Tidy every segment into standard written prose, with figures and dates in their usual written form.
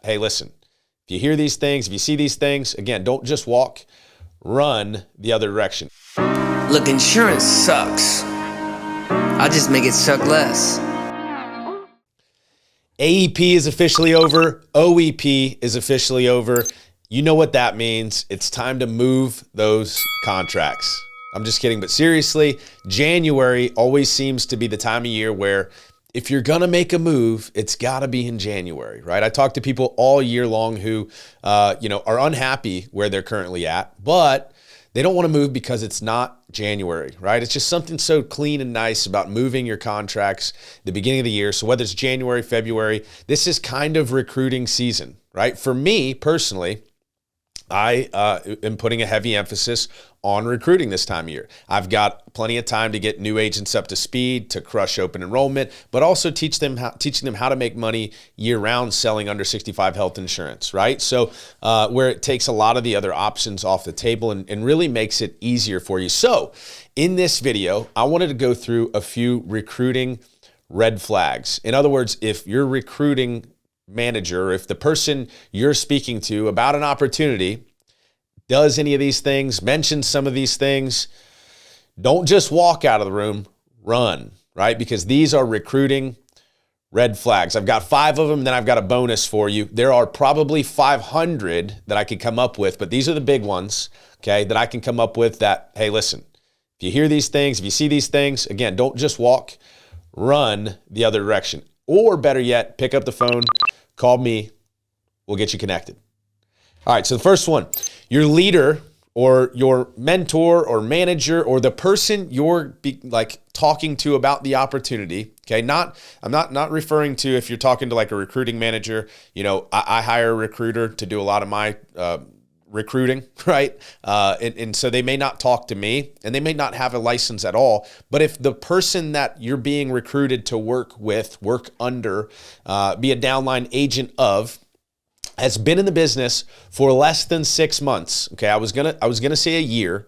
hey, listen, if you hear these things, if you see these things, again, don't just walk, run the other direction. Look, insurance sucks. I'll just make it suck less. AEP is officially over. OEP is officially over. You know what that means. It's time to move those contracts. I'm just kidding, but seriously, January always seems to be the time of year where if you're going to make a move, it's got to be in January, right? I talk to people all year long who, are unhappy where they're currently at, but they don't want to move because it's not January, right? It's just something so clean and nice about moving your contracts at the beginning of the year. So whether it's January, February, this is kind of recruiting season, right? For me personally, I am putting a heavy emphasis on recruiting this time of year. I've got plenty of time to get new agents up to speed, to crush open enrollment, but also teaching them how to make money year-round selling under 65 health insurance, right? So where it takes a lot of the other options off the table and really makes it easier for you. So in this video, I wanted to go through a few recruiting red flags. In other words, if you're recruiting manager, if the person you're speaking to about an opportunity does any of these things, mentions some of these things, don't just walk out of the room, run, right? Because these are recruiting red flags. I've got 5 of them, then I've got a bonus for you. There are probably 500 that I could come up with, but these are the big ones, okay, that I can come up with that, hey, listen, if you hear these things, if you see these things, again, don't just walk, run the other direction. Or better yet, pick up the phone, call me, we'll get you connected. All right, so the first one, your leader or your mentor or manager or the person you're talking to about the opportunity, okay? I'm not referring to if you're talking to like a recruiting manager. I hire a recruiter to do a lot of my recruiting, right? And so they may not talk to me and they may not have a license at all. But if the person that you're being recruited to work under, be a downline agent of, has been in the business for less than 6 months. Okay, I was gonna say a year,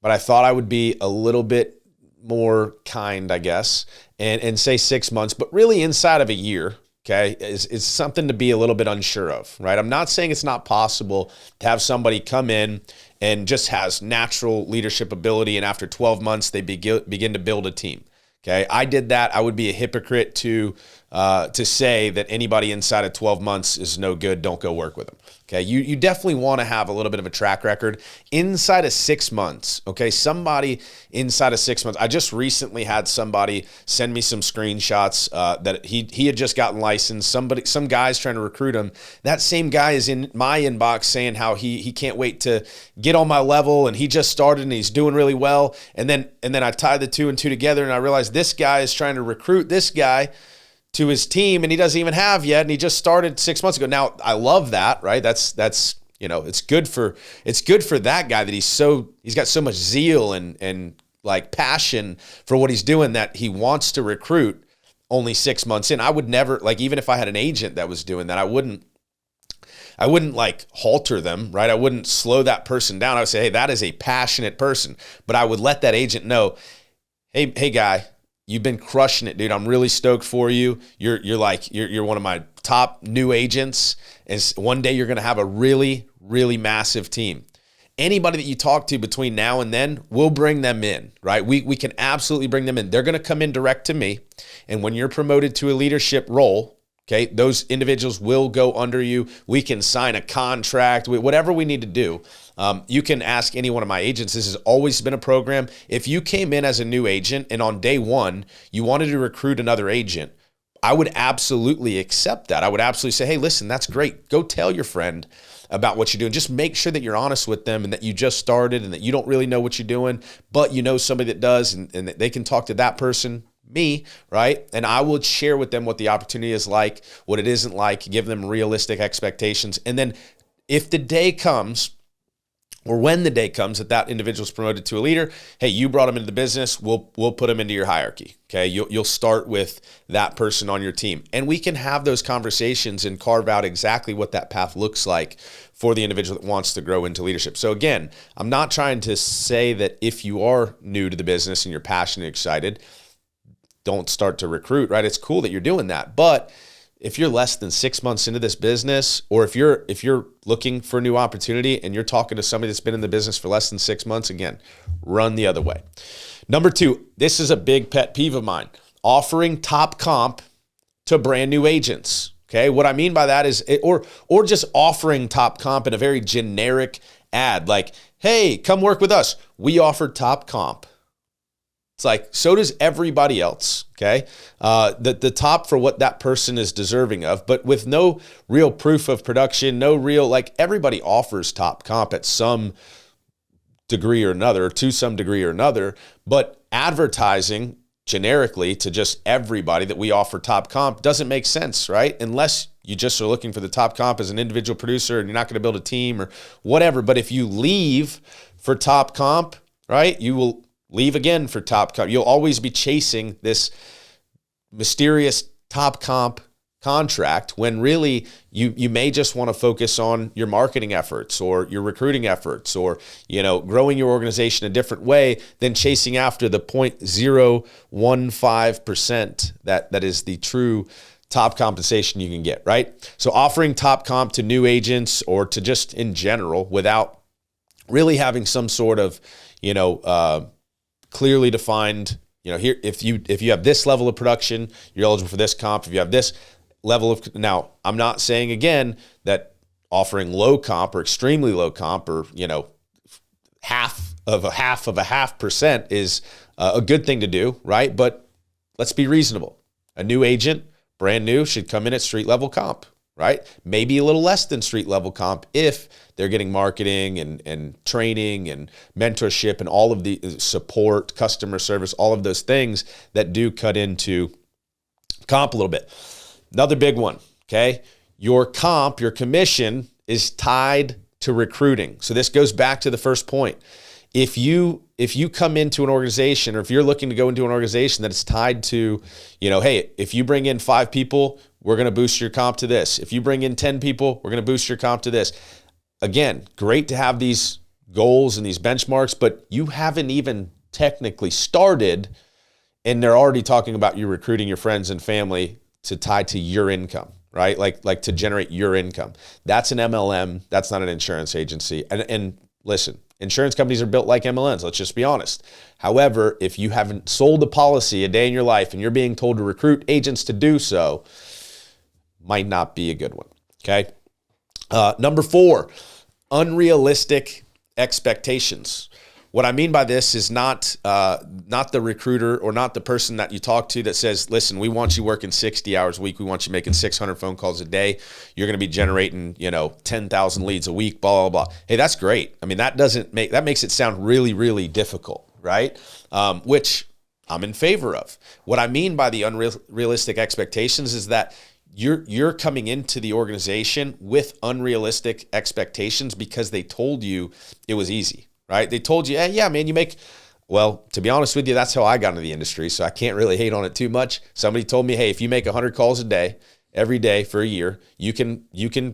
but I thought I would be a little bit more kind, I guess, and say 6 months, but really inside of a year. Okay, is something to be a little bit unsure of, right? I'm not saying it's not possible to have somebody come in and just has natural leadership ability, and after 12 months, they begin to build a team. Okay, I did that. I would be a hypocrite to say that anybody inside of 12 months is no good. Don't go work with them. Okay, you definitely want to have a little bit of a track record inside of 6 months. Okay, somebody inside of 6 months. I just recently had somebody send me some screenshots that he had just gotten licensed. Some guy's trying to recruit him. That same guy is in my inbox saying how he can't wait to get on my level and he just started and he's doing really well. And then I tie the 2 and 2 together and I realized this guy is trying to recruit this guy to his team and he doesn't even have yet, and he just started 6 months ago. Now I love that, right? That's it's good for that guy that he's got so much zeal and like passion for what he's doing that he wants to recruit only 6 months in. I would never, like, even if I had an agent that was doing that, I wouldn't like halter them, right? I wouldn't slow that person down. I would say, hey, that is a passionate person, but I would let that agent know, hey guy, you've been crushing it, dude. I'm really stoked for you. You're one of my top new agents. And one day you're going to have a really, really massive team. Anybody that you talk to between now and then, we'll bring them in, right? We can absolutely bring them in. They're going to come in direct to me. And when you're promoted to a leadership role, okay, those individuals will go under you. We can sign a contract, whatever we need to do. You can ask any one of my agents. This has always been a program. If you came in as a new agent and on day 1, you wanted to recruit another agent, I would absolutely accept that. I would absolutely say, hey, listen, that's great. Go tell your friend about what you're doing. Just make sure that you're honest with them and that you just started and that you don't really know what you're doing, but you know somebody that does and that they can talk to that person, me, right? And I will share with them what the opportunity is like, what it isn't like, give them realistic expectations. And then if the day comes, or when the day comes that individual is promoted to a leader, hey, you brought them into the business, we'll put them into your hierarchy, okay? You'll start with that person on your team. And we can have those conversations and carve out exactly what that path looks like for the individual that wants to grow into leadership. So again, I'm not trying to say that if you are new to the business and you're passionate and excited, don't start to recruit, right? It's cool that you're doing that, but if you're less than 6 months into this business, or if you're looking for a new opportunity and you're talking to somebody that's been in the business for less than 6 months, again, run the other way. Number 2, this is a big pet peeve of mine, offering top comp to brand new agents. Okay, what I mean by that is, or just offering top comp in a very generic ad, like, hey, come work with us. We offer top comp. It's like, so does everybody else, okay? The top for what that person is deserving of, but with no real proof of production, no real, like, everybody offers top comp at some degree or another, to some degree or another, but advertising generically to just everybody that we offer top comp doesn't make sense, right? Unless you just are looking for the top comp as an individual producer and you're not going to build a team or whatever. But if you leave for top comp, right, you will leave again for top comp. You'll always be chasing this mysterious top comp contract when really you may just want to focus on your marketing efforts or your recruiting efforts or, growing your organization a different way than chasing after the 0.015% that is the true top compensation you can get, right? So offering top comp to new agents or to just in general without really having some sort of, clearly defined, here, if you have this level of production, you're eligible for this comp. If you have this level of, now I'm not saying again that offering low comp or extremely low comp or, half of a half percent is a good thing to do, right? But let's be reasonable. A new agent, brand new, should come in at street level comp, right? Maybe a little less than street level comp if they're getting marketing and training and mentorship and all of the support, customer service, all of those things that do cut into comp a little bit. Another big one, okay? Your comp, your commission is tied to recruiting. So this goes back to the first point. If you come into an organization or if you're looking to go into an organization that is tied to, hey, if you bring in 5 people, we're going to boost your comp to this. If you bring in 10 people, we're going to boost your comp to this. Again, great to have these goals and these benchmarks, but you haven't even technically started and they're already talking about you recruiting your friends and family to tie to your income, right? Like to generate your income. That's an MLM. That's not an insurance agency. And listen, insurance companies are built like MLMs. Let's just be honest. However, if you haven't sold a policy a day in your life and you're being told to recruit agents to do so, might not be a good one. Okay. Number 4, unrealistic expectations. What I mean by this is not the recruiter or not the person that you talk to that says, listen, we want you working 60 hours a week. We want you making 600 phone calls a day. You're going to be generating, 10,000 leads a week, blah, blah, blah. Hey, that's great. I mean, that makes it sound really, really difficult, right? Which I'm in favor of. What I mean by the unrealistic expectations is that you're coming into the organization with unrealistic expectations because they told you it was easy, right? They told you, hey, yeah, man, well, to be honest with you, that's how I got into the industry, so I can't really hate on it too much. Somebody told me, hey, if you make 100 calls a day, every day for a year, you can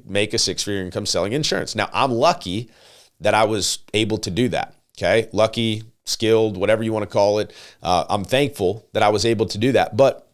make a 6-figure income selling insurance. Now, I'm lucky that I was able to do that, okay? Lucky, skilled, whatever you want to call it. I'm thankful that I was able to do that, but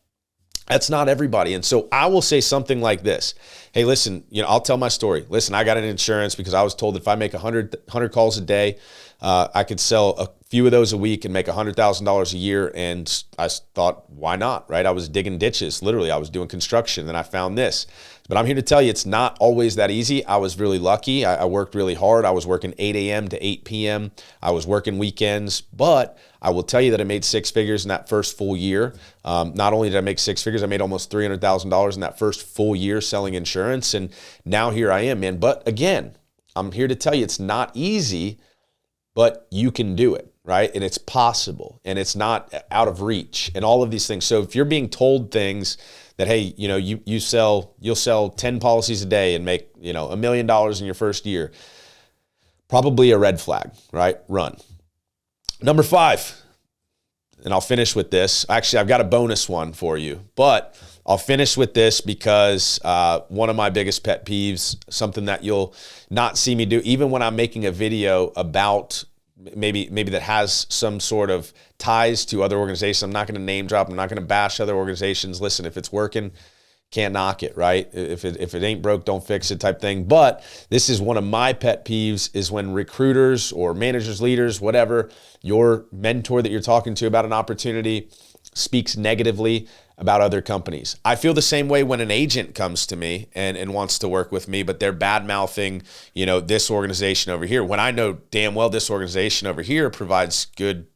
that's not everybody. And so I will say something like this. Hey, listen, I'll tell my story. Listen, I got an insurance because I was told that if I make 100 calls a day, I could sell a few of those a week and make $100,000 a year. And I thought, why not, right? I was digging ditches. Literally, I was doing construction and I found this. But I'm here to tell you, it's not always that easy. I was really lucky. I worked really hard. I was working 8 a.m. to 8 p.m. I was working weekends, but I will tell you that I made 6 figures in that first full year. Not only did I make 6 figures, I made almost $300,000 in that first full year selling insurance. And now here I am, man. But again, I'm here to tell you it's not easy, but you can do it, right? And it's possible and it's not out of reach and all of these things. So if you're being told things that, hey, you'll sell 10 policies a day and make, $1 million in your first year, probably a red flag, right? Run. Number 5, and I'll finish with this. Actually, I've got a bonus one for you, but I'll finish with this because one of my biggest pet peeves, something that you'll not see me do, even when I'm making a video about maybe that has some sort of ties to other organizations. I'm not going to name drop. I'm not going to bash other organizations. Listen, if it's working, can't knock it, right? If it ain't broke, don't fix it type thing. But this is one of my pet peeves, is when recruiters or managers, leaders, whatever, your mentor that you're talking to about an opportunity speaks negatively about other companies. I feel the same way when an agent comes to me and wants to work with me, but they're bad-mouthing, this organization over here, when I know damn well this organization over here provides good,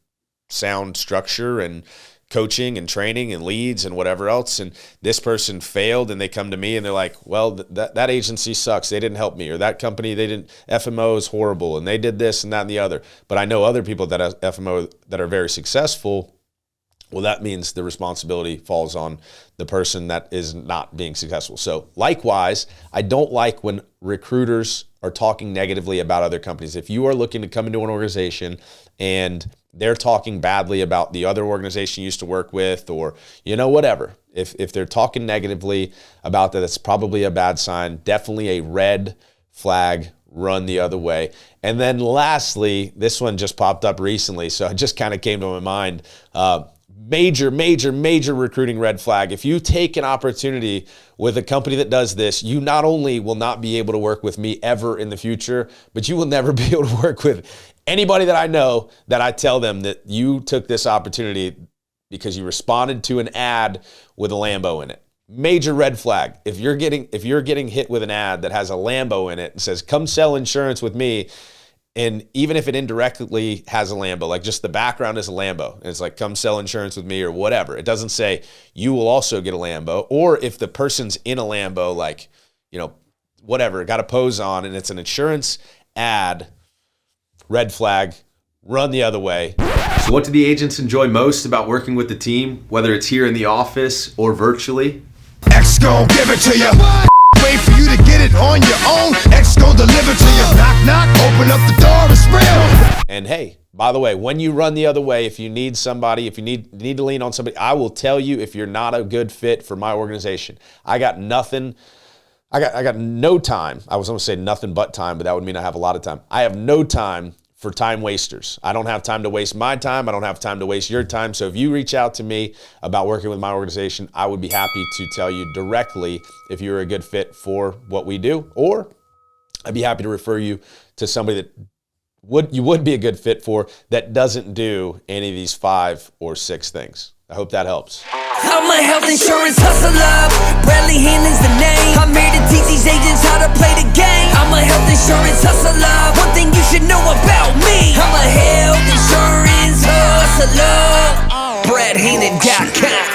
sound structure and coaching and training and leads and whatever else, and this person failed, and they come to me and they're like, well, that agency sucks, they didn't help me, or that company, FMO is horrible, and they did this and that and the other. But I know other people that have FMO that are very successful. Well, that means the responsibility falls on the person that is not being successful. So likewise, I don't like when recruiters are talking negatively about other companies. If you are looking to come into an organization and they're talking badly about the other organization you used to work with, or whatever, if they're talking negatively about that, that's probably a bad sign. Definitely a red flag. Run the other way. And then lastly, this one just popped up recently, so it just kind of came to my mind. Major recruiting red flag. If you take an opportunity with a company that does this, you not only will not be able to work with me ever in the future, but you will never be able to work with anybody that I know that I tell them that you took this opportunity because you responded to an ad with a Lambo in it. Major red flag. If you're getting hit with an ad that has a Lambo in it and says, come sell insurance with me, and even if it indirectly has a Lambo, like just the background is a Lambo, and it's like, come sell insurance with me or whatever. It doesn't say you will also get a Lambo. Or if the person's in a Lambo, like, whatever, got a pose on and it's an insurance ad, red flag, run the other way. So what do the agents enjoy most about working with the team, whether it's here in the office or virtually? X gon' give it to you. Wait for you to get it on your own. X gon' deliver to you. Knock, knock, open up the door, it's real. And hey, by the way, when you run the other way, if you need somebody, if you need to lean on somebody, I will tell you if you're not a good fit for my organization. I got nothing. I got no time. I was going to say nothing but time, but that would mean I have a lot of time. I have no time for time wasters. I don't have time to waste my time. I don't have time to waste your time. So if you reach out to me about working with my organization, I would be happy to tell you directly if you're a good fit for what we do, or I'd be happy to refer you to somebody that you would be a good fit for that doesn't do any of these 5 or 6 things. I hope that helps. I'm a health insurance hustler. Bradley Hannon's the name. I'm here to teach these agents how to play the game. I'm a health insurance hustler. One thing you should know about me, I'm a health insurance hustler. BradHannon.com.